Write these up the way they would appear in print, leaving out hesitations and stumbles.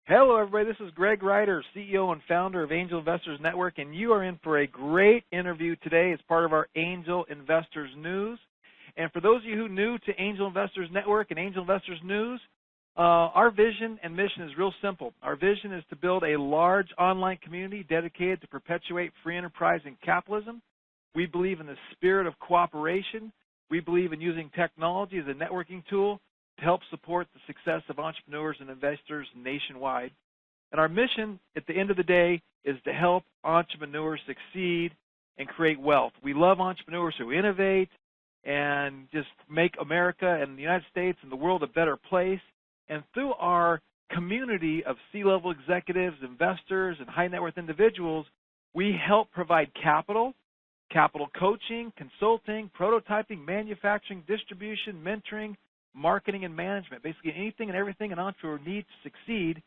Hello, everybody. This is Greg Ryder, CEO and founder of Angel Investors Network, and you are in for a great interview today as part of our Angel Investors News. And for those of you who are new to Angel Investors Network and Angel Investors News, our vision and mission is real simple. Our vision is to build a large online community dedicated to perpetuate free enterprise and capitalism. We believe in the spirit of cooperation. We believe in using technology as a networking tool to help support the success of entrepreneurs and investors nationwide. And our mission at the end of the day is to help entrepreneurs succeed and create wealth. We love entrepreneurs who innovate and just make America and the United States and the world a better place. And through our community of C-level executives, investors, and high net worth individuals, we help provide capital coaching, consulting, prototyping, manufacturing, distribution, mentoring, marketing, and management, basically anything and everything an entrepreneur needs to succeed.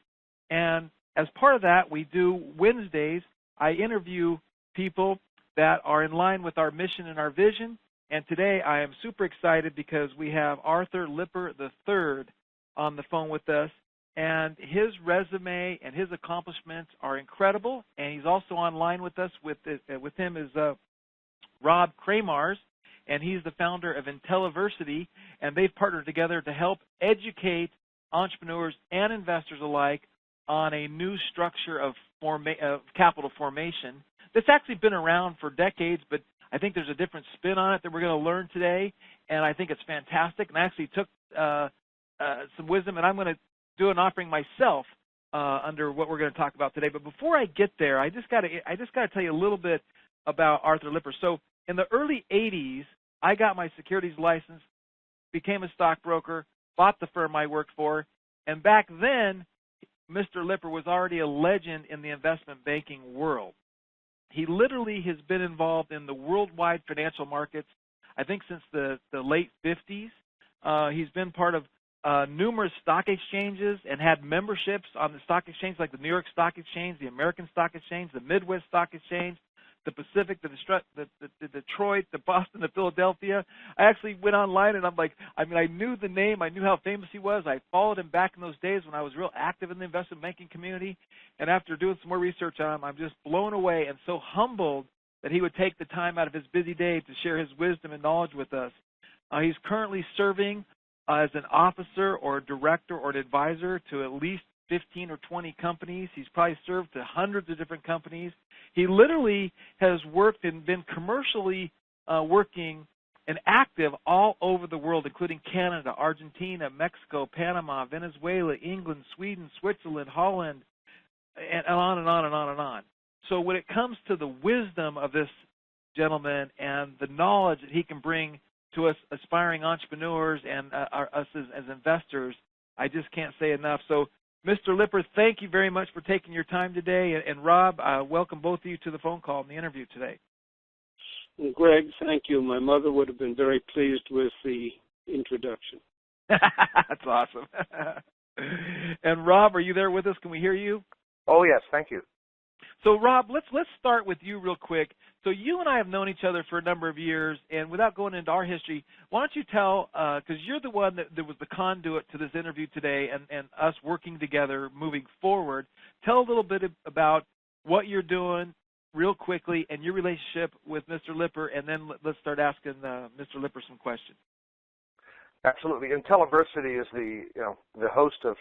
And as part of that, we do Wednesdays. I interview people that are in line with our mission and our vision. And today I am super excited because we have Arthur Lipper III on the phone with us. And his resume and his accomplishments are incredible. And he's also online with us. With him is Rob Kramars, and he's the founder of Intelliversity, and they've partnered together to help educate entrepreneurs and investors alike on a new structure of capital formation that's actually been around for decades, but I think there's a different spin on it that we're going to learn today, and I think it's fantastic. And I actually took some wisdom, and I'm going to do an offering myself under what we're going to talk about today. But before I get there, I just got to tell you a little bit about Arthur Lipper. So in the early 80s, I got my securities license, became a stockbroker, bought the firm I worked for, and back then, Mr. Lipper was already a legend in the investment banking world. He literally has been involved in the worldwide financial markets, I think since the late 50s. He's been part of numerous stock exchanges and had memberships on the stock exchange like the New York Stock Exchange, the American Stock Exchange, the Midwest Stock Exchange, the Pacific, the Detroit, the Boston, the Philadelphia. I actually went online and I knew the name. I knew how famous he was. I followed him back in those days when I was real active in the investment banking community. And after doing some more research on him, I'm just blown away and so humbled that he would take the time out of his busy day to share his wisdom and knowledge with us. He's currently serving as an officer or a director or an advisor to at least 15 or 20 companies. He's probably served to hundreds of different companies. He literally has worked and been commercially working and active all over the world, including Canada, Argentina, Mexico, Panama, Venezuela, England, Sweden, Switzerland, Holland, and on and on and on and on. So when it comes to the wisdom of this gentleman and the knowledge that he can bring to us aspiring entrepreneurs and us as investors, I just can't say enough. So Mr. Lipper, thank you very much for taking your time today. And Rob, welcome both of you to the phone call and the interview today. Greg, thank you. My mother would have been very pleased with the introduction. That's awesome. And Rob, are you there with us? Can we hear you? Oh, yes. Thank you. So, Rob, let's start with you real quick. So you and I have known each other for a number of years, and without going into our history, why don't you tell, because you're the one that was the conduit to this interview today and us working together moving forward, tell a little bit about what you're doing real quickly and your relationship with Mr. Lipper, and then let's start asking Mr. Lipper some questions. Absolutely. Intelliversity is the host of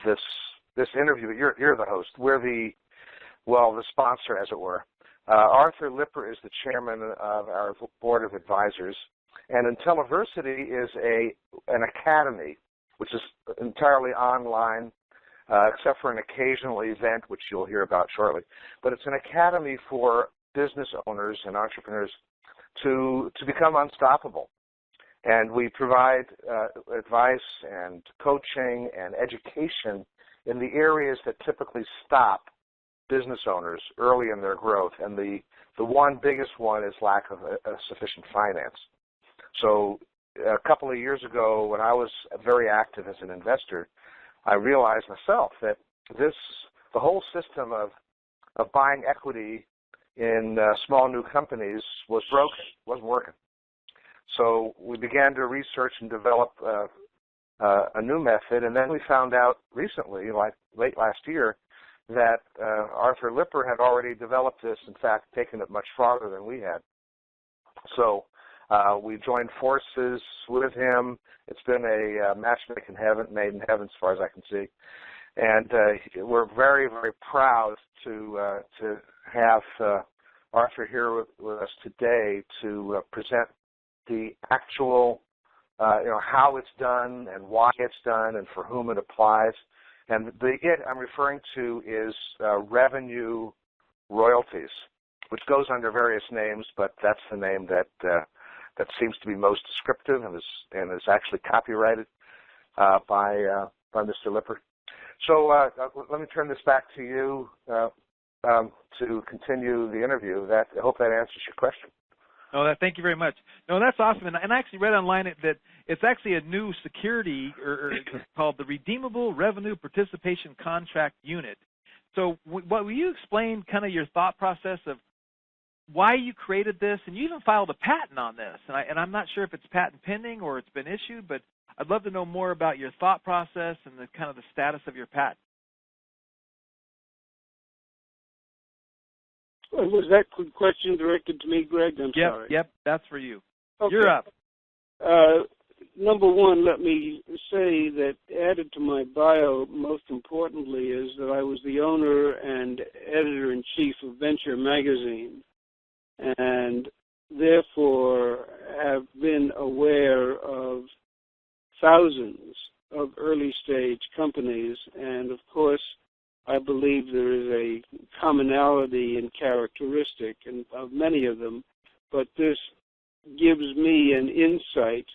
this interview. You're the host. We're the sponsor, as it were. Arthur Lipper is the chairman of our board of advisors, and Intelliversity is an academy, which is entirely online, except for an occasional event, which you'll hear about shortly. But it's an academy for business owners and entrepreneurs to become unstoppable. And we provide advice and coaching and education in the areas that typically stop business owners early in their growth, and the one biggest one is lack of sufficient finance. So a couple of years ago, when I was very active as an investor, I realized myself that the whole system of buying equity in small new companies was broken, wasn't working. So we began to research and develop a new method. And then we found out recently, like late last year, that Arthur Lipper had already developed this, in fact, taken it much farther than we had. So we joined forces with him. It's been a match made in heaven as far as I can see. And we're very, very proud to have Arthur here with us today to present the actual, how it's done and why it's done and for whom it applies. And the it I'm referring to is revenue royalties, which goes under various names, but that's the name that seems to be most descriptive and is actually copyrighted by Mr. Lipper. So let me turn this back to you to continue the interview. I hope that answers your question. No, thank you very much. No, that's awesome. And I actually read online that it's actually a new security or called the Redeemable Revenue Participation Contract Unit. So will you explain kind of your thought process of why you created this? And you even filed a patent on this. And I'm not sure if it's patent pending or it's been issued, but I'd love to know more about your thought process and the kind of the status of your patent. Was that question directed to me, Greg? I'm sorry. Yep, that's for you. Okay. You're up. Number one, let me say that added to my bio, most importantly, is that I was the owner and editor-in-chief of Venture magazine, and therefore have been aware of thousands of early-stage companies, and of course, I believe there is a commonality and characteristic of many of them, but this gives me an insight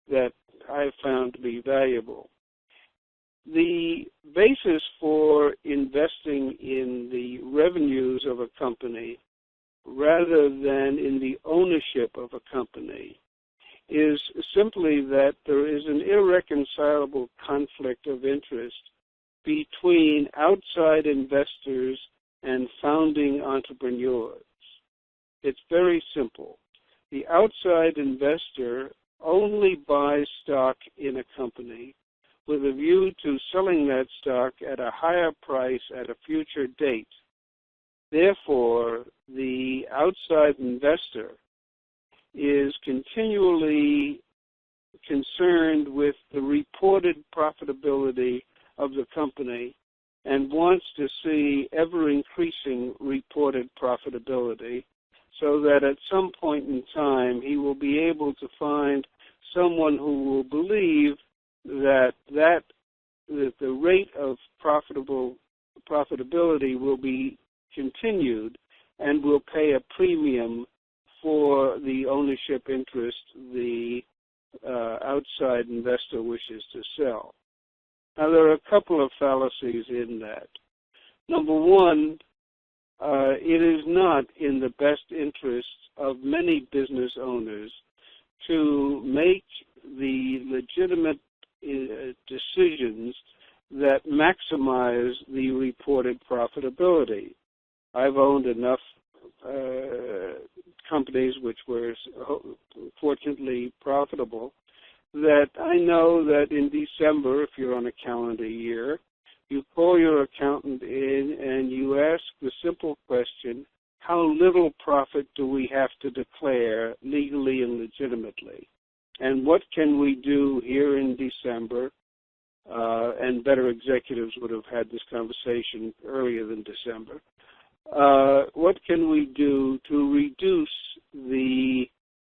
that I found to be valuable. The basis for investing in the revenues of a company rather than in the ownership of a company is simply that there is an irreconcilable conflict of interest between outside investors and founding entrepreneurs. It's very simple. The outside investor only buys stock in a company with a view to selling that stock at a higher price at a future date. Therefore, the outside investor is continually concerned with the reported profitability of the company and wants to see ever-increasing reported profitability so that at some point in time he will be able to find someone who will believe that the rate of profitability will be continued and will pay a premium for the ownership interest the outside investor wishes to sell. Now, there are a couple of fallacies in that. Number one, it is not in the best interest of many business owners to make the legitimate decisions that maximize the reported profitability. I've owned enough companies which were fortunately profitable that I know that in December, if you're on a calendar year, you call your accountant in and you ask the simple question, how little profit do we have to declare legally and legitimately? And what can we do here in December? And better executives would have had this conversation earlier than December. What can we do to reduce the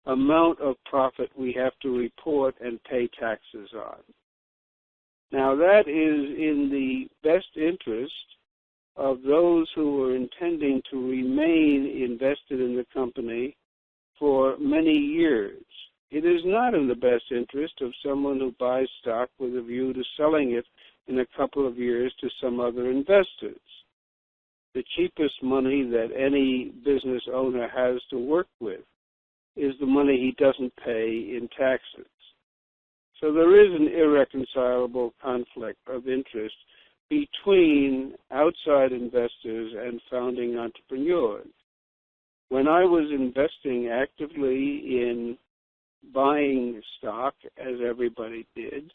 amount of profit we have to report and pay taxes on? Now, that is in the best interest of those who are intending to remain invested in the company for many years. It is not in the best interest of someone who buys stock with a view to selling it in a couple of years to some other investors. The cheapest money that any business owner has to work with is the money he doesn't pay in taxes. So there is an irreconcilable conflict of interest between outside investors and founding entrepreneurs. When I was investing actively in buying stock, as everybody did,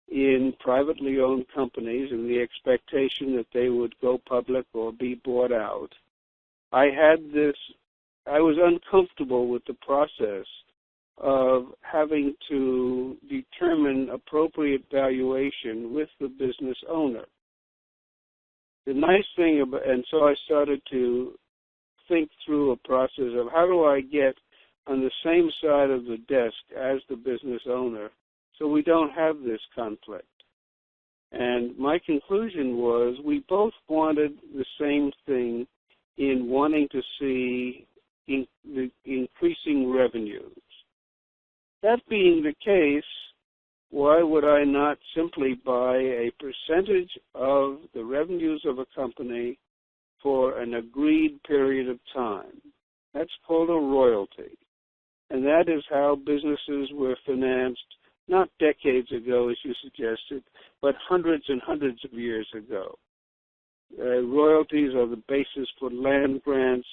in privately owned companies in the expectation that they would go public or be bought out, I was uncomfortable with the process of having to determine appropriate valuation with the business owner. The nice thing about, and so I started to think through a process of how do I get on the same side of the desk as the business owner so we don't have this conflict. And my conclusion was we both wanted the same thing in wanting to see increasing revenues. That being the case, why would I not simply buy a percentage of the revenues of a company for an agreed period of time? That's called a royalty. And that is how businesses were financed, not decades ago, as you suggested, but hundreds and hundreds of years ago. Royalties are the basis for land grants.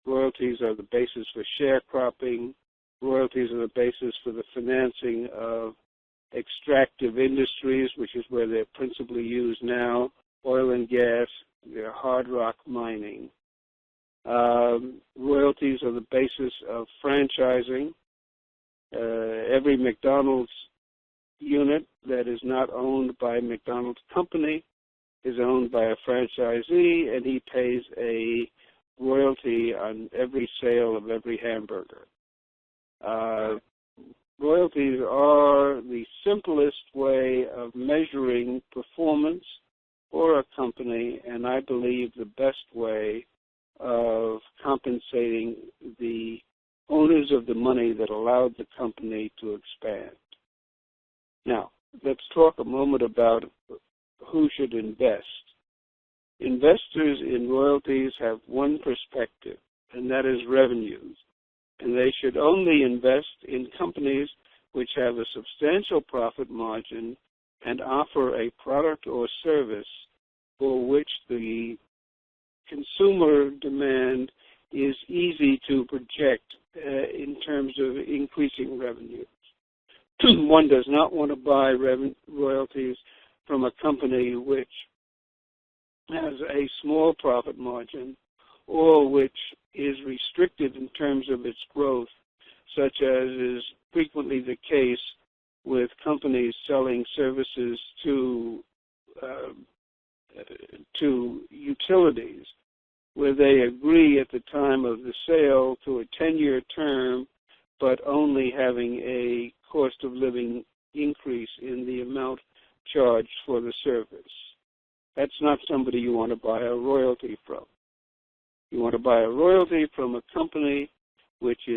Royalties are the basis for sharecropping. Royalties are the basis for the financing of extractive industries, which is where they're principally used now, oil and gas, hard rock mining. Royalties are the basis of franchising. Every McDonald's unit that is not owned by a McDonald's company is owned by a franchisee, and he pays a royalty on every sale of every hamburger. Royalties are the simplest way of measuring performance for a company, and I believe the best way of compensating the owners of the money that allowed the company to expand. Now, let's talk a moment about who should invest. Investors in royalties have one perspective, and that is revenues. And they should only invest in companies which have a substantial profit margin and offer a product or service for which the consumer demand is easy to project in terms of increasing revenues. One does not want to buy royalties from a company which has a small profit margin or which is restricted in terms of its growth, such as is frequently the case with companies selling services to utilities, where they agree at the time of the sale to a 10-year term, but only having a cost of living increase in the amount charged for the service. That's not somebody you want to buy a royalty from. You want to buy a royalty from a company which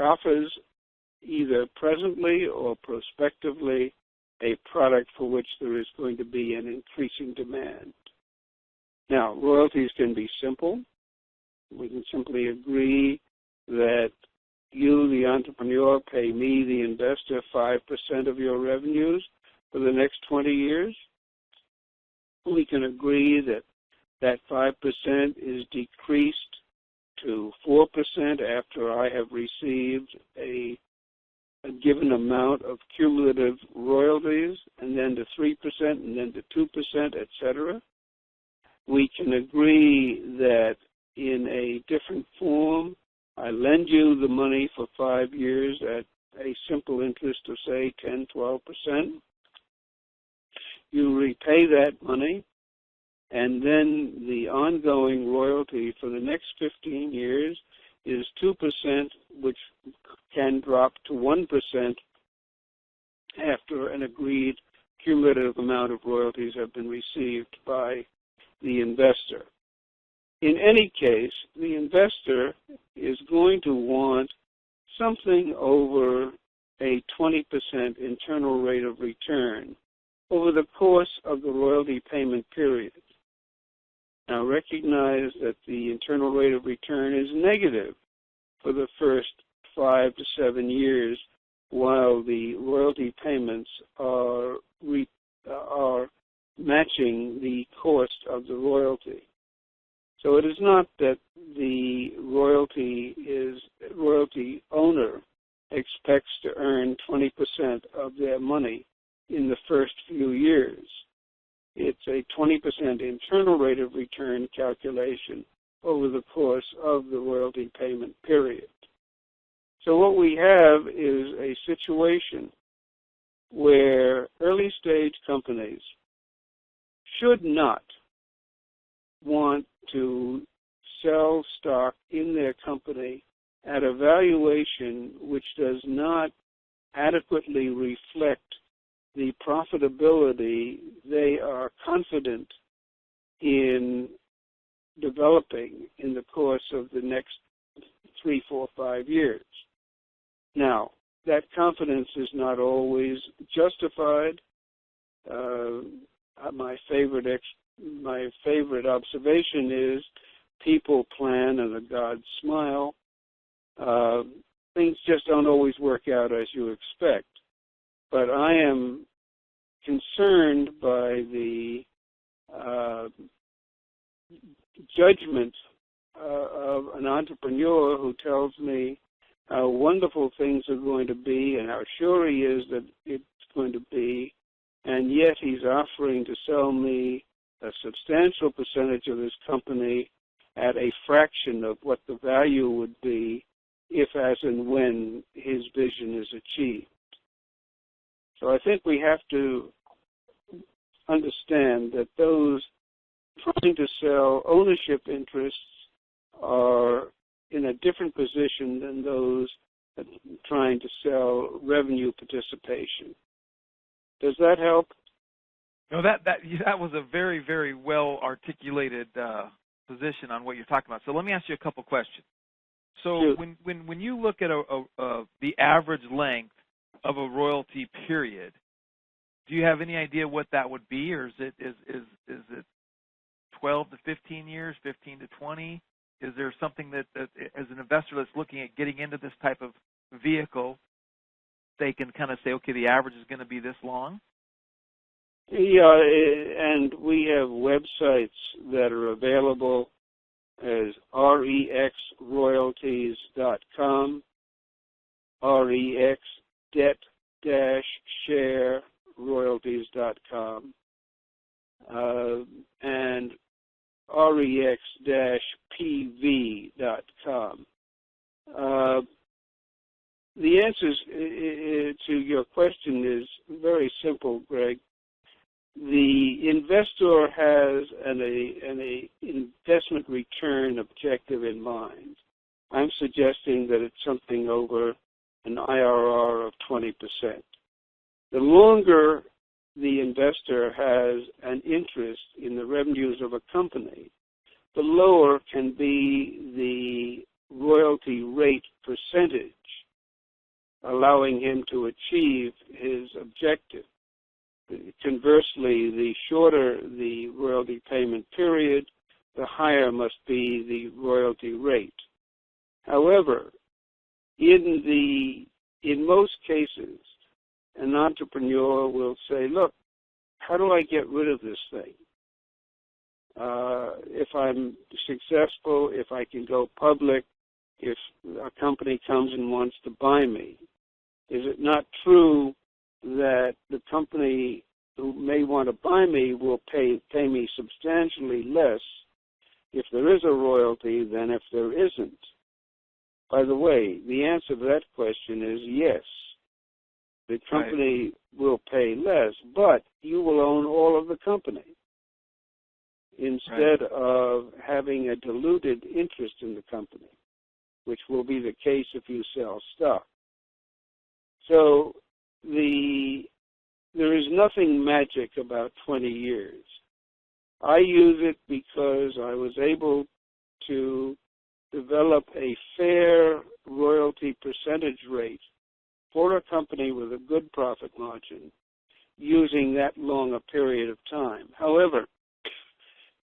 offers either presently or prospectively a product for which there is going to be an increasing demand. Now, royalties can be simple. We can simply agree that you, the entrepreneur, pay me, the investor, 5% of your revenues for the next 20 years. We can agree that that 5% is decreased to 4% after I have received a given amount of cumulative royalties, and then to 3%, and then to 2%, etc. We can agree that in a different form, I lend you the money for 5 years at a simple interest of, say, 10, 12%. You repay that money, and then the ongoing royalty for the next 15 years is 2%, which can drop to 1% after an agreed cumulative amount of royalties have been received by the investor. In any case, the investor is going to want something over a 20% internal rate of return over the course of the royalty payment period. Now, recognize that the internal rate of return is negative for the first 5 to 7 years while the royalty payments are matching the cost of the royalty. So it is not that the royalty owner expects to earn 20% of their money in the first few years. It's a 20% internal rate of return calculation over the course of the royalty payment period. So what we have is a situation where early stage companies should not want to sell stock in their company at a valuation which does not adequately reflect the profitability they are confident in developing in the course of the next 3, 4, 5 years. Now, that confidence is not always justified. My favorite observation is people plan and the gods smile. Things just don't always work out as you expect. But I am concerned by the judgment of an entrepreneur who tells me how wonderful things are going to be and how sure he is that it's going to be, and yet he's offering to sell me a substantial percentage of his company at a fraction of what the value would be if, as and when, his vision is achieved. So I think we have to understand that those trying to sell ownership interests are in a different position than those trying to sell revenue participation. Does that help? No, that was a very, very well articulated position on what you're talking about. So let me ask you a couple questions. So when you look at the average length of a royalty period, do you have any idea what that would be, or is it 12 to 15 years, 15 to 20? Is there something that as an investor that's looking at getting into this type of vehicle, they can kind of say, okay, the average is going to be this long? Yeah, and we have websites that are available as rexroyalties.com, rex-debt-share-royalties.com, and rex-pv.com. The answer to your question is very simple, Greg. The investor has an investment return objective in mind. I'm suggesting that it's something over an IRR of 20%. The longer the investor has an interest in the revenues of a company, the lower can be the royalty rate percentage, allowing him to achieve his objective. Conversely, the shorter the royalty payment period, the higher must be the royalty rate. However, in most cases, an entrepreneur will say, look, how do I get rid of this thing? If I'm successful, if I can go public, if a company comes and wants to buy me, is it not true that the company who may want to buy me will pay me substantially less if there is a royalty than if there isn't? By the way, the answer to that question is yes. The company will pay less, but you will own all of the company instead of having a diluted interest in the company, which will be the case if you sell stock. So there is nothing magic about 20 years. I use it because I was able to develop a fair royalty percentage rate for a company with a good profit margin using that long a period of time. However,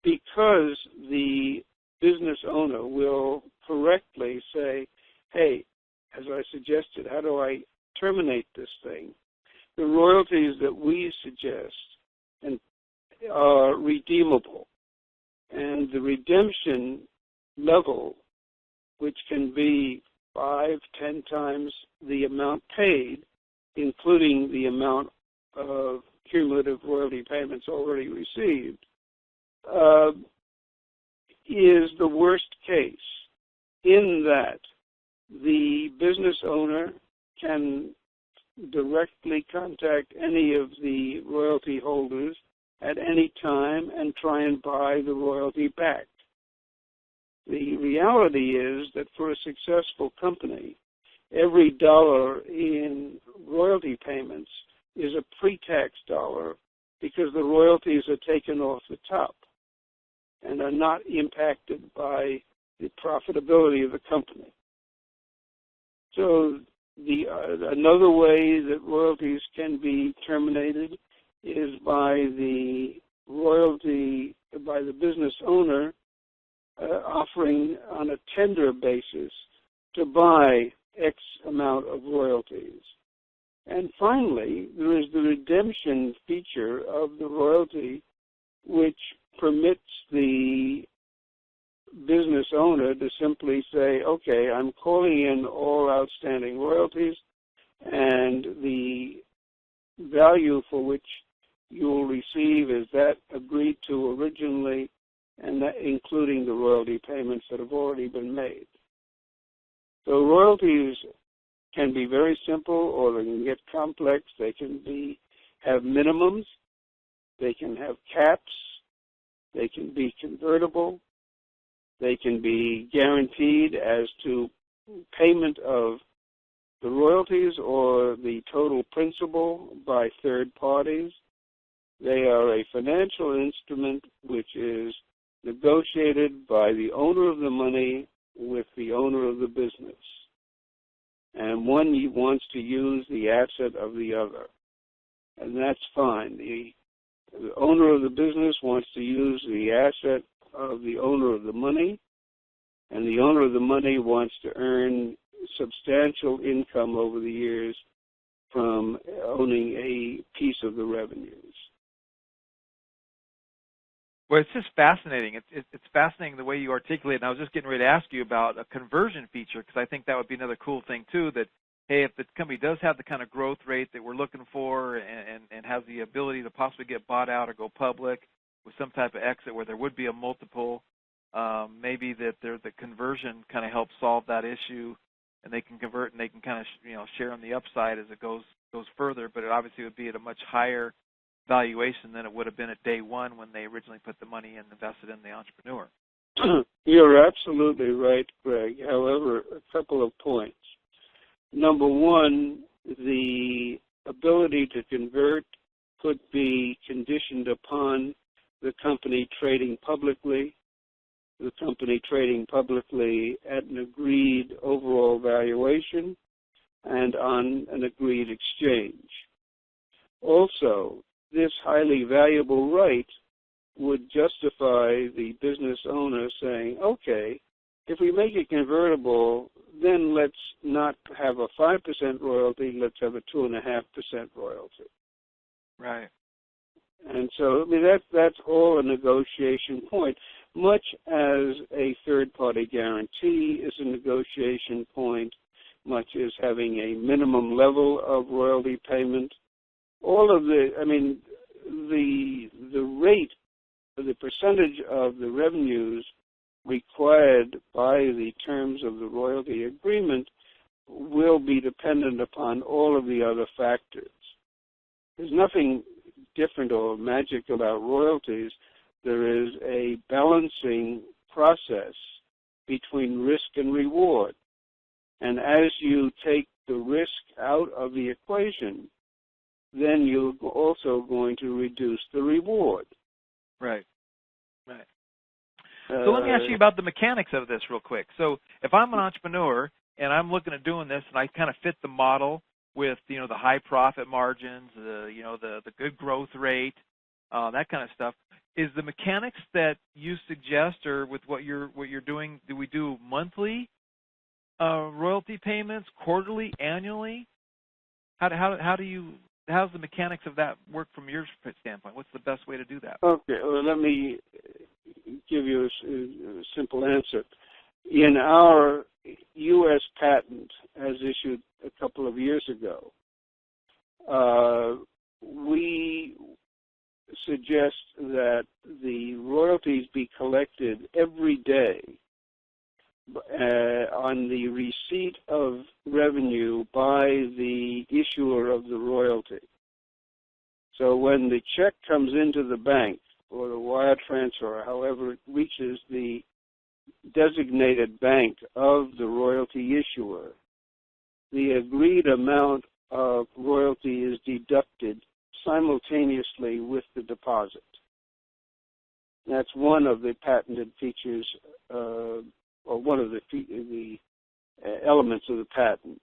because the business owner will correctly say, hey, as I suggested, how do I terminate this thing? The royalties that we suggest are redeemable, and the redemption level, which can be 5, 10 times the amount paid, including the amount of cumulative royalty payments already received, is the worst case, in that the business owner can directly contact any of the royalty holders at any time and try and buy the royalty back. The reality is that for a successful company, every dollar in royalty payments is a pre-tax dollar because the royalties are taken off the top and are not impacted by the profitability of the company. So another way that royalties can be terminated is by the business owner offering on a tender basis to buy X amount of royalties. And finally, there is the redemption feature of the royalty, which permits the business owner to simply say, okay, I'm calling in all outstanding royalties, and the value for which you will receive is that agreed to originally, and that including the royalty payments that have already been made. So royalties can be very simple, or they can get complex. They can have minimums. They can have caps. They can be convertible. They can be guaranteed as to payment of the royalties or the total principal by third parties. They are a financial instrument which is negotiated by the owner of the money with the owner of the business. And one wants to use the asset of the other, and that's fine. The owner of the business wants to use the asset of the owner of the money, and the owner of the money wants to earn substantial income over the years from owning a piece of the revenues. Well, it's just fascinating. It's fascinating the way you articulate it. And I was just getting ready to ask you about a conversion feature, because I think that would be another cool thing, too, that, hey, if the company does have the kind of growth rate that we're looking for and has the ability to possibly get bought out or go public with some type of exit where there would be a multiple, maybe that the conversion kind of helps solve that issue, and they can convert and they can kind of share on the upside as it goes further, but it obviously would be at a much higher valuation than it would have been at day one when they originally put the money and invested in the entrepreneur. You're absolutely right, Greg. However, a couple of points. Number one, the ability to convert could be conditioned upon the company trading publicly, at an agreed overall valuation and on an agreed exchange. Also, this highly valuable right would justify the business owner saying, okay, if we make it convertible, then let's not have a 5% royalty, let's have a 2.5% royalty. Right. And so, I mean, that's all a negotiation point, much as a third-party guarantee is a negotiation point, much as having a minimum level of royalty payment. All of the rate, the percentage of the revenues required by the terms of the royalty agreement will be dependent upon all of the other factors. There's nothing different or magic about royalties. There is a balancing process between risk and reward. And as you take the risk out of the equation, then you're also going to reduce the reward. Right. So let me ask you about the mechanics of this real quick. So if I'm an entrepreneur and I'm looking at doing this and I kind of fit the model with, the high profit margins, the good growth rate, that kind of stuff, is the mechanics that you suggest, or with what you're doing, do we do monthly royalty payments, quarterly, annually? How's the mechanics of that work from your standpoint? What's the best way to do that? Okay, well, let me give you a simple answer. In our U.S. patent, as issued a couple of years ago, we suggest that the royalties be collected every day on the receipt of revenue by the issuer of the royalty. So when the check comes into the bank or the wire transfer, however it reaches the designated bank of the royalty issuer, the agreed amount of royalty is deducted simultaneously with the deposit. That's one of the patented features, or one of the elements of the patent.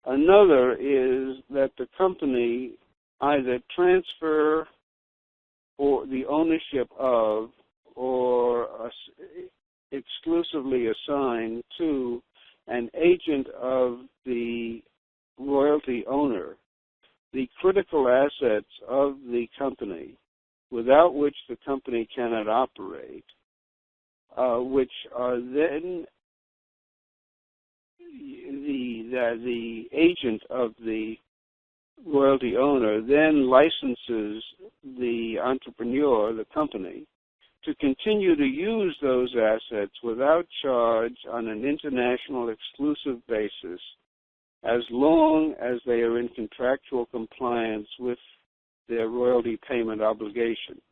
Another is that the company either transfer or the ownership of or exclusively assign to an agent of the royalty owner the critical assets of the company without which the company cannot operate, which are then the agent of the royalty owner then licenses the entrepreneur, the company, to continue to use those assets without charge on an international exclusive basis as long as they are in contractual compliance with their royalty payment obligations.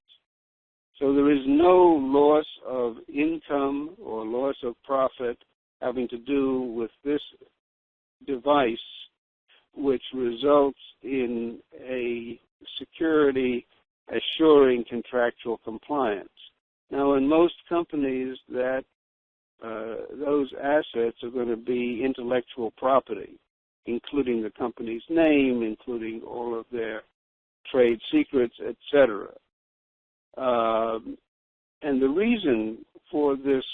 So there is no loss of income or loss of profit having to do with this device, which results in a security assuring contractual compliance. Now, in most companies, that those assets are going to be intellectual property, including the company's name, including all of their trade secrets, etc. And the reason for this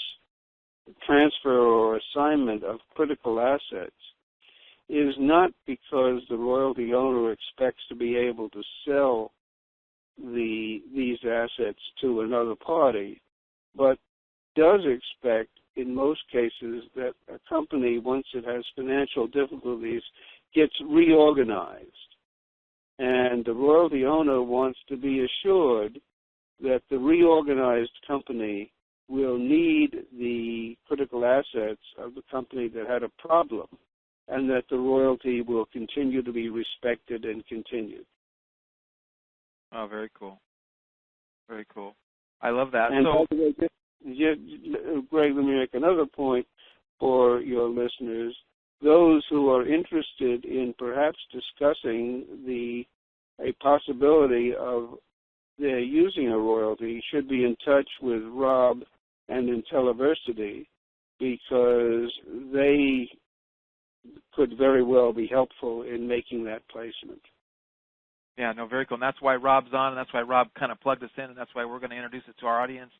transfer or assignment of critical assets is not because the royalty owner expects to be able to sell these assets to another party, but does expect, in most cases, that a company, once it has financial difficulties, gets reorganized. And the royalty owner wants to be assured that the reorganized company will need the critical assets of the company that had a problem, and that the royalty will continue to be respected and continued. Oh, very cool. Very cool. I love that. And so, by the way, Greg, let me make another point for your listeners. Those who are interested in perhaps discussing a possibility of their using a royalty should be in touch with Rob and IntelliVersity, because they could very well be helpful in making that placement. Yeah, no, very cool. And that's why Rob's on, and that's why Rob kind of plugged us in, and that's why we're going to introduce it to our audience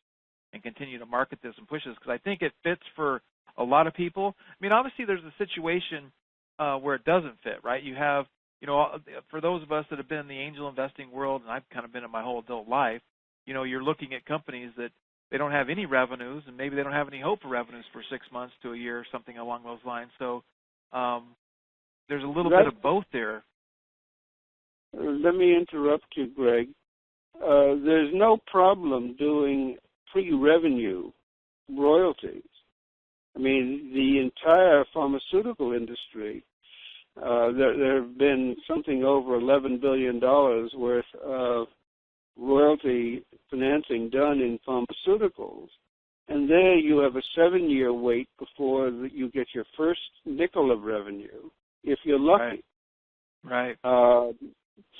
and continue to market this and push this, because I think it fits for a lot of people. I mean, obviously there's a situation where it doesn't fit, right? You have, for those of us that have been in the angel investing world, and I've kind of been in my whole adult life, you're looking at companies that they don't have any revenues, and maybe they don't have any hope for revenues for 6 months to a year or something along those lines. So there's a little bit of both there. Let me interrupt you, Greg. There's no problem doing pre-revenue royalties. I mean, the entire pharmaceutical industry, there have been something over $11 billion worth of royalty financing done in pharmaceuticals. And there you have a 7-year wait before you get your first nickel of revenue, if you're lucky. Right.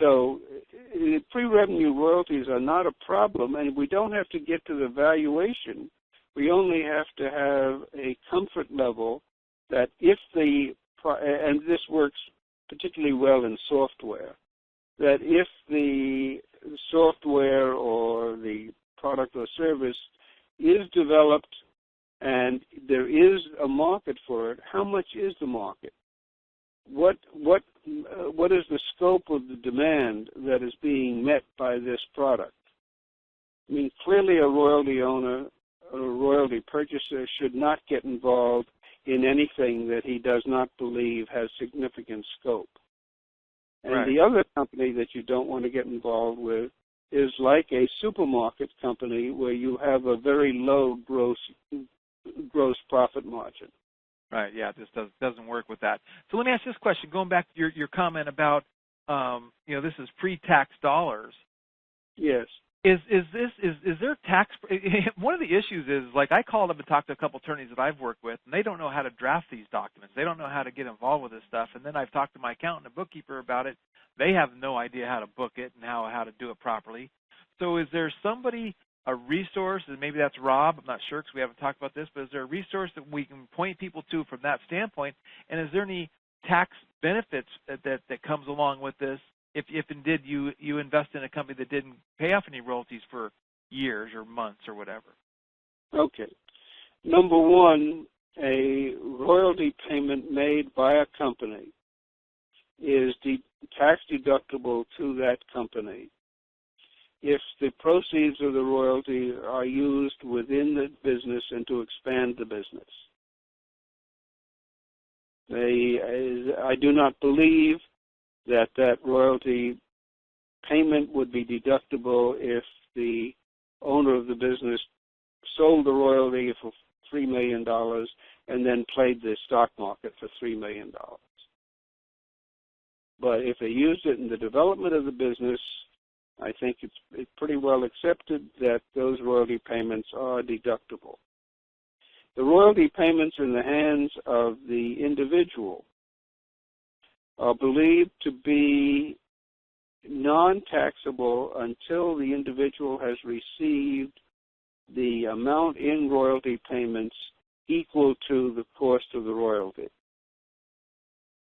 So pre-revenue royalties are not a problem, and we don't have to get to the valuation. We only have to have a comfort level that if and this works particularly well in software, that if the software or the product or service is developed and there is a market for it, how much is the market? What is the scope of the demand that is being met by this product? I mean, clearly a royalty owner or a royalty purchaser should not get involved in anything that he does not believe has significant scope. And right. the other company that you don't want to get involved with is like a supermarket company where you have a very low gross profit margin. Right, yeah, this doesn't work with that. So let me ask this question, going back to your comment about, this is pre-tax dollars. Yes. Is there tax? One of the issues is, like, I called up and talked to a couple attorneys that I've worked with, and they don't know how to draft these documents. They don't know how to get involved with this stuff. And then I've talked to my accountant and bookkeeper about it. They have no idea how to book it and how to do it properly. So is there somebody, a resource, and maybe that's Rob, I'm not sure because we haven't talked about this, but is there a resource that we can point people to from that standpoint? And is there any tax benefits that comes along with this if indeed you invest in a company that didn't pay off any royalties for years or months or whatever? Okay. Number one, a royalty payment made by a company is tax deductible to that company if the proceeds of the royalty are used within the business and to expand the business. I do not believe that royalty payment would be deductible if the owner of the business sold the royalty for $3 million and then played the stock market for $3 million. But if they used it in the development of the business, I think it's pretty well accepted that those royalty payments are deductible. The royalty payments in the hands of the individual are believed to be non-taxable until the individual has received the amount in royalty payments equal to the cost of the royalty.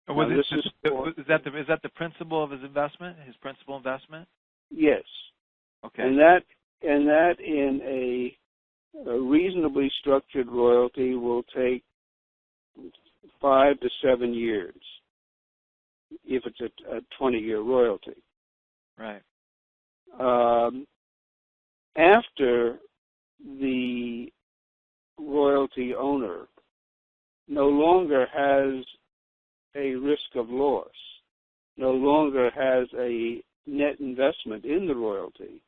Is that the principal of his investment, his principal investment? Yes. Okay. And that in a reasonably structured royalty will take 5 to 7 years if it's a 20-year royalty. Right. After the royalty owner no longer has a risk of loss, no longer has a net investment in the royalty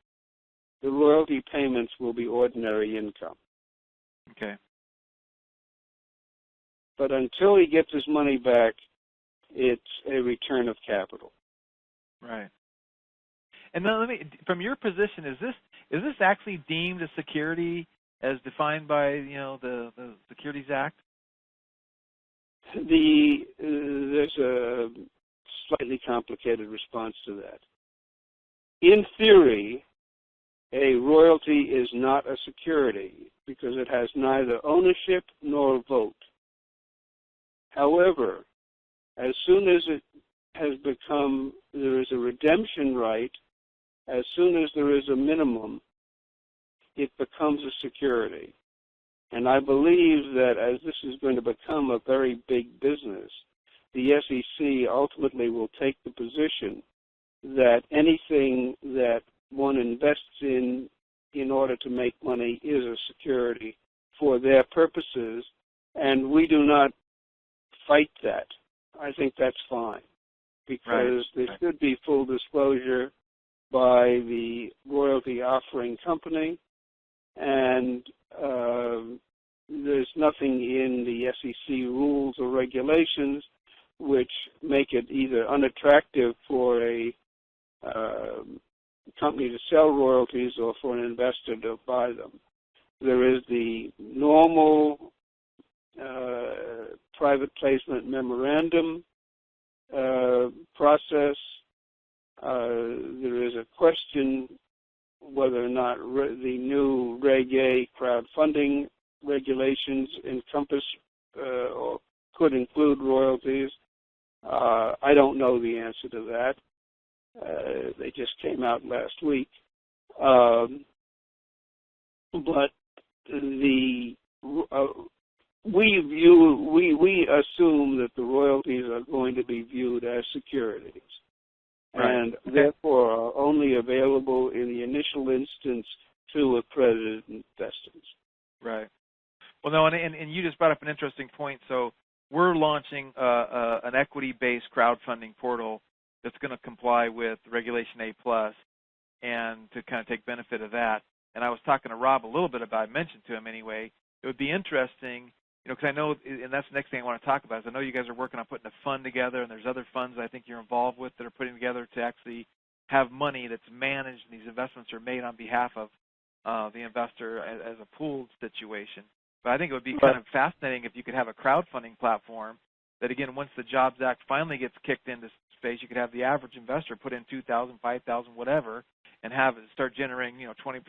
payments will be ordinary income. Okay. But until he gets his money back, it's a return of capital. Right. And then from your position, is this actually deemed a security as defined by the Securities Act? There's a slightly complicated response to that. In theory, a royalty is not a security because it has neither ownership nor vote. However, as soon as it has become, there is a redemption right, as soon as there is a minimum, it becomes a security. And I believe that as this is going to become a very big business, the SEC ultimately will take the position that anything that one invests in order to make money is a security for their purposes, and we do not fight that. I think that's fine, because there should be full disclosure by the royalty offering company, and there's nothing in the SEC rules or regulations which make it either unattractive for a company to sell royalties or for an investor to buy them. There is the normal private placement memorandum process. There is a question whether or not the new Reg A crowdfunding regulations encompass or could include royalties. I don't know the answer to that. They just came out last week. But we assume that the royalties are going to be viewed as securities, and therefore are only available in the initial instance to accredited investors. Right. Well, no, and you just brought up an interesting point. So we're launching an equity-based crowdfunding portal that's going to comply with Regulation A+, and to kind of take benefit of that. And I was talking to Rob a little bit about, I mentioned to him anyway, it would be interesting, because I know, and that's the next thing I want to talk about, is I know you guys are working on putting a fund together, and there's other funds I think you're involved with that are putting together to actually have money that's managed, and these investments are made on behalf of the investor as a pooled situation. But I think it would be kind of fascinating if you could have a crowdfunding platform that, again, once the Jobs Act finally gets kicked into space, you could have the average investor put in $2,000, $5,000, whatever, and have it start generating, 20%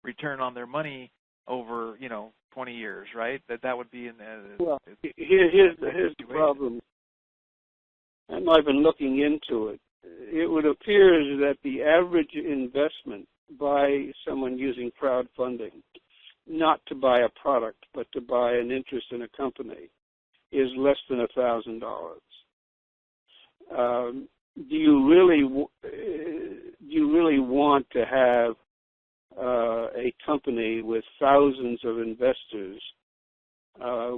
return on their money over, 20 years, right? That would be in the... Well, here's the problem. And I've been looking into it. It would appear that the average investment by someone using crowdfunding, not to buy a product, but to buy an interest in a company, is less than $1,000. Do you really want to have a company with thousands of investors,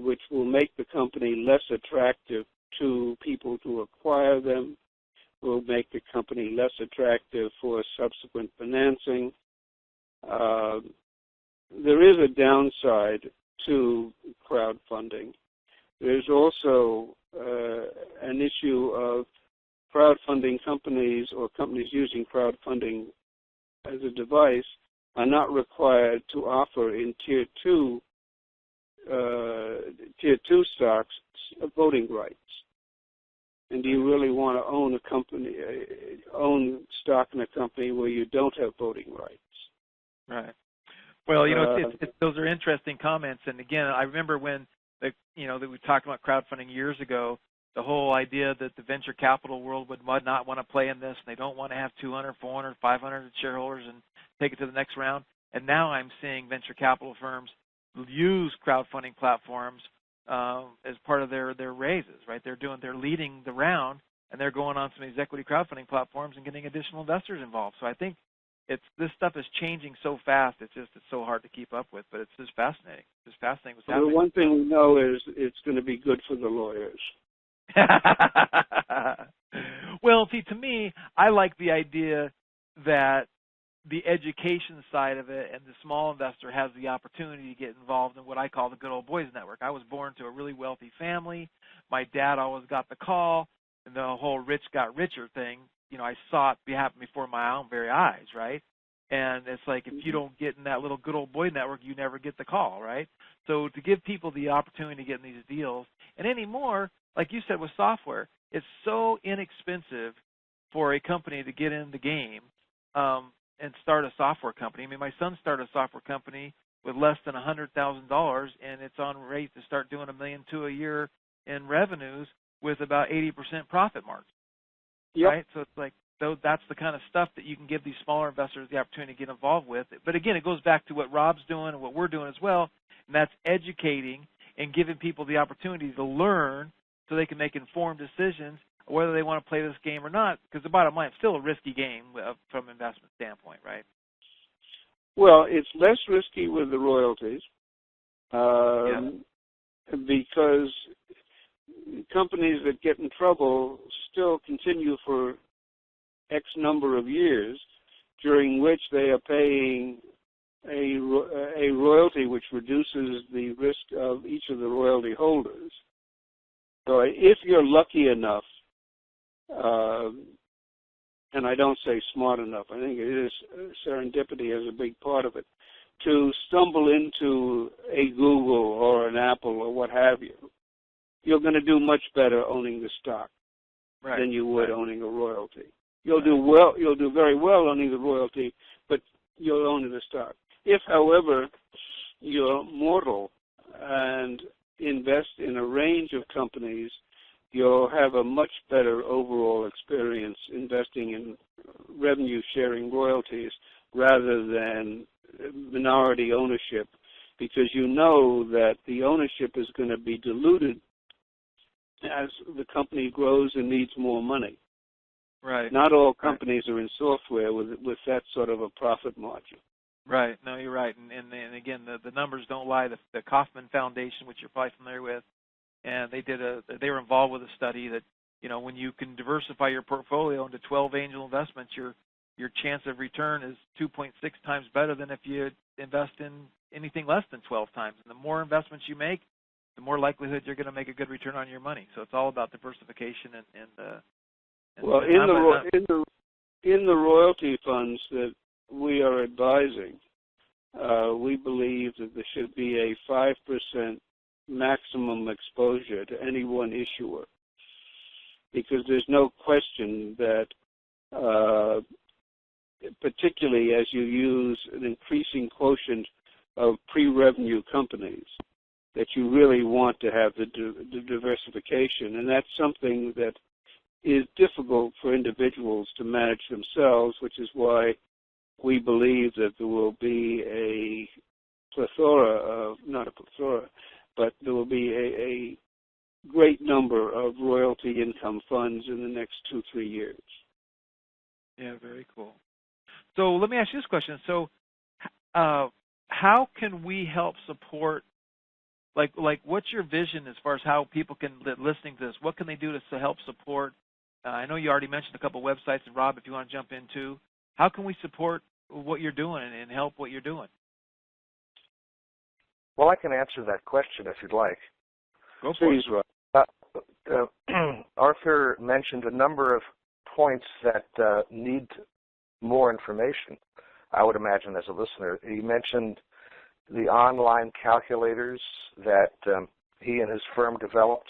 which will make the company less attractive to people to acquire them, will make the company less attractive for subsequent financing? There is a downside to crowdfunding. There's also an issue of crowdfunding companies, or companies using crowdfunding as a device, are not required to offer in tier two stocks voting rights. And do you really want to own a company, own stock in a company where you don't have voting rights? Right. Well, those are interesting comments. And again, I remember when that we were talking about crowdfunding years ago, the whole idea that the venture capital world would not want to play in this, and they don't want to have 200, 400, 500 shareholders and take it to the next round. And now I'm seeing venture capital firms use crowdfunding platforms as part of their raises, right? They're leading the round, and they're going on some of these equity crowdfunding platforms and getting additional investors involved. So I think this stuff is changing so fast. It's so hard to keep up with, but it's just fascinating. It's fascinating what's happening. The one thing we know is it's going to be good for the lawyers. Well, see, to me, I like the idea that the education side of it and the small investor has the opportunity to get involved in what I call the good old boys network. I was born to a really wealthy family. My dad always got the call, and the whole rich got richer thing, I saw it happen before my own very eyes, right? And it's like, if you don't get in that little good old boy network, you never get the call, right? So to give people the opportunity to get in these deals, and anymore, like you said with software, it's so inexpensive for a company to get in the game and start a software company. I mean, my son started a software company with less than $100,000, and it's on rate to start doing $1.2 million a year in revenues with about 80% profit margin. Yep. Right? So it's like, that's the kind of stuff that you can give these smaller investors the opportunity to get involved with. But again, it goes back to what Rob's doing and what we're doing as well, and that's educating and giving people the opportunity to learn so they can make informed decisions whether they want to play this game or not, because the bottom line, it's still a risky game from an investment standpoint, right? Well, it's less risky with the royalties because companies that get in trouble still continue for X number of years, during which they are paying a royalty which reduces the risk of each of the royalty holders. So if you're lucky enough, and I don't say smart enough, I think it is serendipity as a big part of it, to stumble into a Google or an Apple or what have you, you're going to do much better owning the stock than you would owning a royalty. You'll do very well owning the royalty, but you'll own the stock. If, however, you're mortal and invest in a range of companies, you'll have a much better overall experience investing in revenue-sharing royalties rather than minority ownership, because you know that the ownership is going to be diluted as the company grows and needs more money. Right. Not all companies are in software with that sort of a profit margin. Right. No, you're right. And again, the numbers don't lie. The Kauffman Foundation, which you're probably familiar with, and they were involved with a study that when you can diversify your portfolio into 12 angel investments, your chance of return is 2.6 times better than if you invest in anything less than 12 times. And the more investments you make, the more likelihood you're going to make a good return on your money. So it's all about diversification well, in the royalty funds that we are advising, we believe that there should be a 5% maximum exposure to any one issuer, because there's no question that, particularly as you use an increasing quotient of pre-revenue companies, that you really want to have the diversification, and that's something that is difficult for individuals to manage themselves, which is why we believe that there will be a plethora of, not a plethora, but there will be a great number of royalty income funds in the next 2-3 years. Yeah, very cool. So let me ask you this question. So how can we help support, like what's your vision as far as how people can, listening to this, what can they do to help support? I know you already mentioned a couple websites, and Rob, if you want to jump in too, how can we support what you're doing and help what you're doing? Well, I can answer that question if you'd like. Go for it. Rob. Arthur mentioned a number of points that need more information, I would imagine, as a listener. He mentioned the online calculators that he and his firm developed,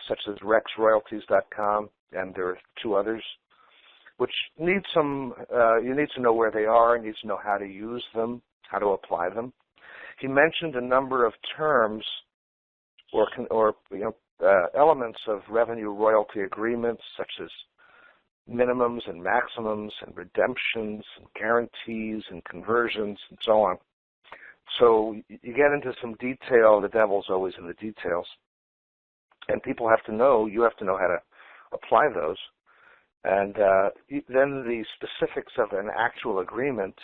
such as rexroyalties.com, and there are 2 others, which need some, you need to know where they are, you need to know how to use them, how to apply them. He mentioned a number of terms or elements of revenue royalty agreements, such as minimums and maximums and redemptions and guarantees and conversions and so on. So you get into some detail. The devil's always in the details. And people have to know, you have to know how to apply those. And then the specifics of an actual agreement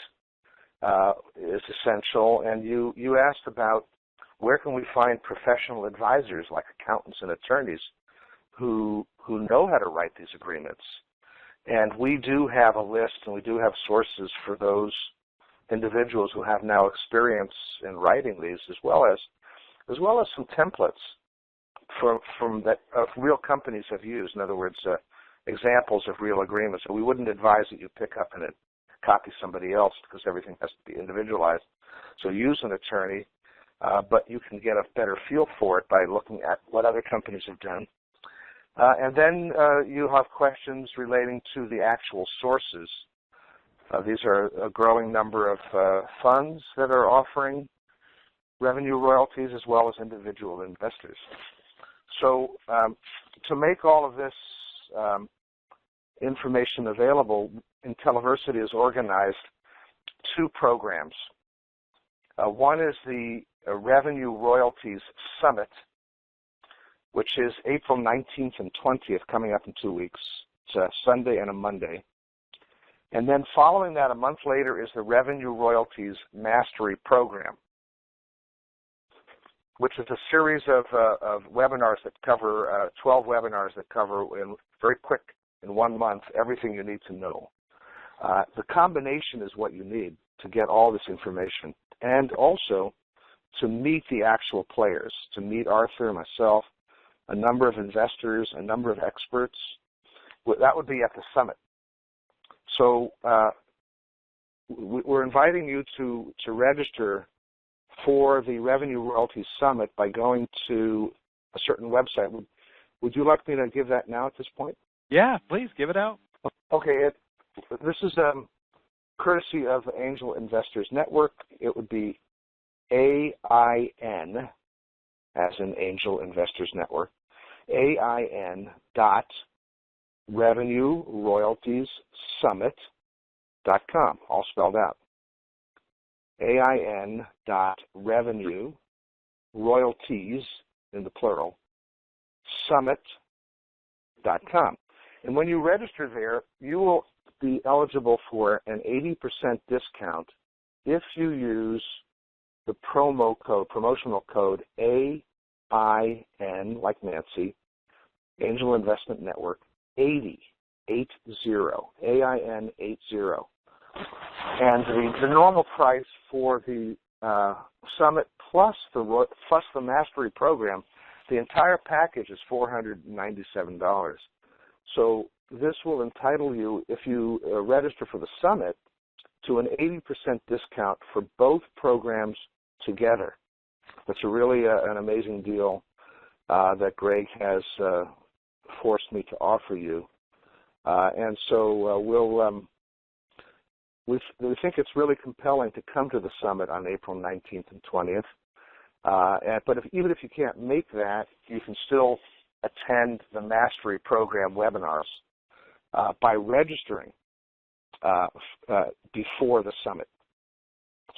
is essential. And you asked about where can we find professional advisors like accountants and attorneys who know how to write these agreements. And we do have a list, and we do have sources for those individuals who have now experience in writing these, as well as some templates from that real companies have used. In other words, examples of real agreements. So we wouldn't advise that you pick up and copy somebody else, because everything has to be individualized. So use an attorney, but you can get a better feel for it by looking at what other companies have done. And then you have questions relating to the actual sources. These are a growing number of funds that are offering revenue royalties, as well as individual investors. So to make all of this information available, IntelliVersity has organized 2 programs. One is the Revenue Royalties Summit, which is April 19th and 20th, coming up in 2 weeks. It's a Sunday and a Monday. And then following that, a month later, is the Revenue Royalties Mastery Program, which is a series of webinars that cover, 12 webinars that cover very quick, in 1 month, everything you need to know. The combination is what you need to get all this information, and also to meet the actual players, to meet Arthur, myself, a number of investors, a number of experts. That would be at the summit. So we're inviting you to register for the Revenue Royalties Summit by going to a certain website. Would you like me to give that now at this point? Yeah, please give it out. Okay, this is courtesy of Angel Investors Network. It would be AIN, as in Angel Investors Network, AIN.revenueroyaltiessummit.com, all spelled out. AIN.revenueroyalties, in the plural, summit.com. And when you register there, you will be eligible for an 80% discount if you use the promotional code AIN, like Nancy, Angel Investment Network 80, 80, AIN 80. And the normal price for the summit plus the mastery program, the entire package is $497. So this will entitle you, if you register for the summit, to an 80% discount for both programs together. That's really an amazing deal that Greg has forced me to offer you. And so we think it's really compelling to come to the summit on April 19th and 20th. But even if you can't make that, you can still attend the Mastery Program webinars by registering before the summit.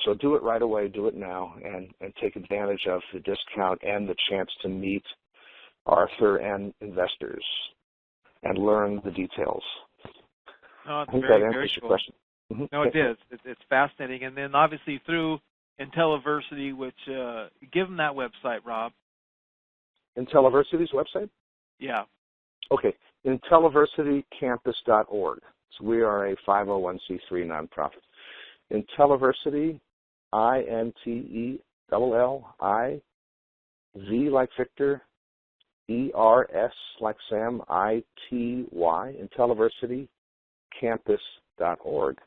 So do it right away, do it now, and take advantage of the discount and the chance to meet Arthur and investors and learn the details. No, it's I think very, that answers very your cool. question. Mm-hmm. No, it is. It's fascinating. And then obviously through Intelliversity, which give them that website, Rob. Intelliversity's website? Yeah. Okay, intelliversitycampus.org. So we are a 501c3 nonprofit. Intelliversity, INTELLIV like Victor, ERS like Sam, ITY, intelliversitycampus.org.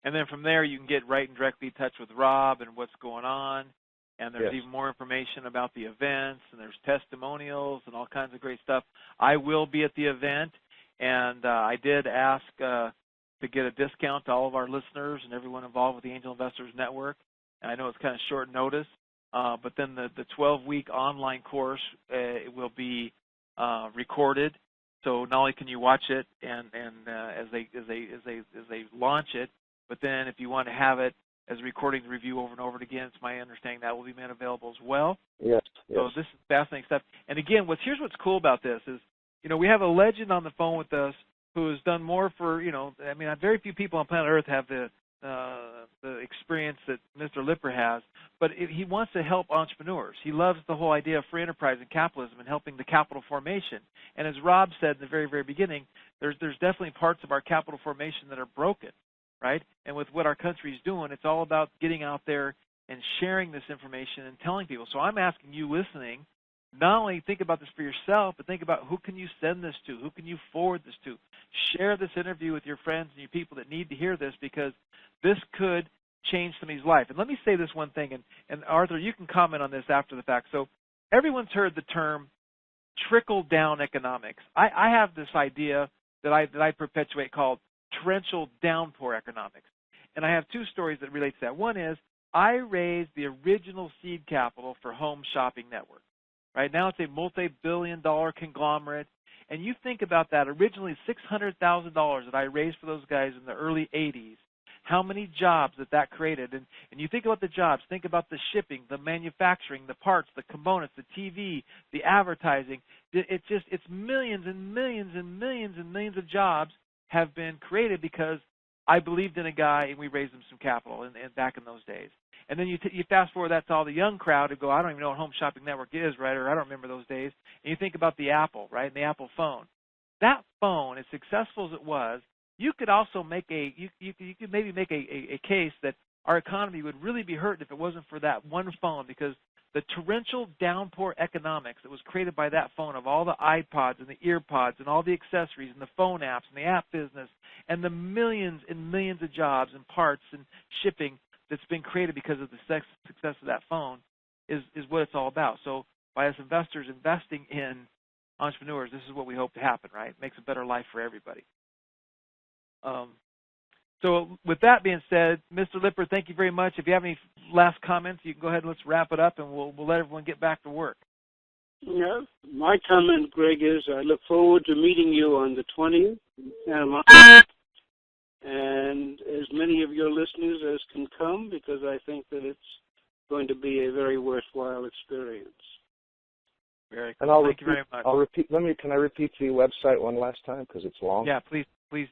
And then from there, you can get right and directly in touch with Rob and what's going on. And there's even more information about the events, and there's testimonials and all kinds of great stuff. I will be at the event, and I did ask to get a discount to all of our listeners and everyone involved with the Angel Investors Network. And I know it's kind of short notice, but then the 12-week online course it will be recorded. So not only can you watch it and as they launch it, but then if you want to have it as a recording to review over and over again, it's my understanding that will be made available as well. Yes. So this is fascinating stuff. And again, here's what's cool about this is, we have a legend on the phone with us who has done more for, very few people on planet Earth have the experience that Mr. Lipper has, but he wants to help entrepreneurs. He loves the whole idea of free enterprise and capitalism and helping the capital formation. And as Rob said in the very, very beginning, there's definitely parts of our capital formation that are broken, right? And with what our country's doing, it's all about getting out there and sharing this information and telling people. So I'm asking you listening, not only think about this for yourself, but think about who can you send this to, who can you forward this to. Share this interview with your friends and your people that need to hear this, because this could change somebody's life. And let me say this one thing, and Arthur, you can comment on this after the fact. So everyone's heard the term trickle-down economics. I have this idea that I perpetuate called torrential downpour economics. And I have two stories that relate to that. One is I raised the original seed capital for Home Shopping Network. Right now it's a multi-billion-dollar conglomerate. And you think about that, originally $600,000 that I raised for those guys in the early 80s, how many jobs that created. And you think about the jobs, think about the shipping, the manufacturing, the parts, the components, the TV, the advertising. It's millions and millions and millions and millions of jobs have been created because I believed in a guy and we raised him some capital and back in those days. And then you fast forward that to all the young crowd who go, I don't even know what Home Shopping Network is, right? Or I don't remember those days. And you think about the Apple, right? And the Apple phone. That phone, as successful as it was, you could also make you could maybe make a case that our economy would really be hurt if it wasn't for that one phone, because the torrential downpour economics that was created by that phone of all the iPods and the EarPods and all the accessories and the phone apps and the app business and the millions and millions of jobs and parts and shipping that's been created because of the success of that phone is what it's all about. So by us investors investing in entrepreneurs, this is what we hope to happen, right? It makes a better life for everybody. So with that being said, Mr. Lipper, thank you very much. If you have any last comments, you can go ahead and let's wrap it up, and we'll let everyone get back to work. Yeah, my comment, Greg, is I look forward to meeting you on the 20th in Santa Monica, and as many of your listeners as can come, because I think that it's going to be a very worthwhile experience. Very cool. Thank you very much. Can I repeat the website one last time because it's long? Yeah, please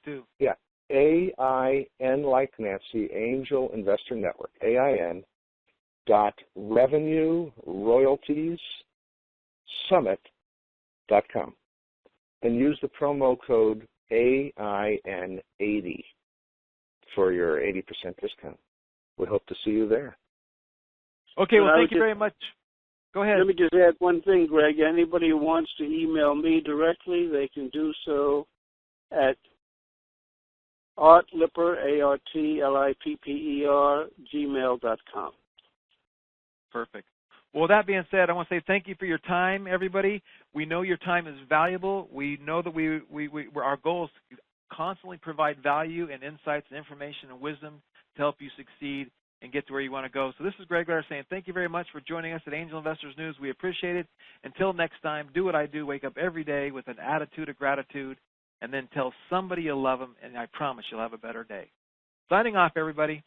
do. Yeah, AIN like Nancy, Angel Investor Network, AIN.revenueroyaltiessummit.com. and use the promo code AIN80 for your 80% discount. We hope to see you there. Okay, well, thank you very much. Go ahead. Let me just add one thing, Greg. Anybody who wants to email me directly, they can do so at artlipper, ARTLIPPER, gmail.com. Perfect. Well, with that being said, I want to say thank you for your time, everybody. We know your time is valuable. We know that our goal is to constantly provide value and insights and information and wisdom to help you succeed and get to where you want to go. So this is Greg Ryder saying thank you very much for joining us at Angel Investors News. We appreciate it. Until next time, do what I do. Wake up every day with an attitude of gratitude, and then tell somebody you love them, and I promise you'll have a better day. Signing off, everybody.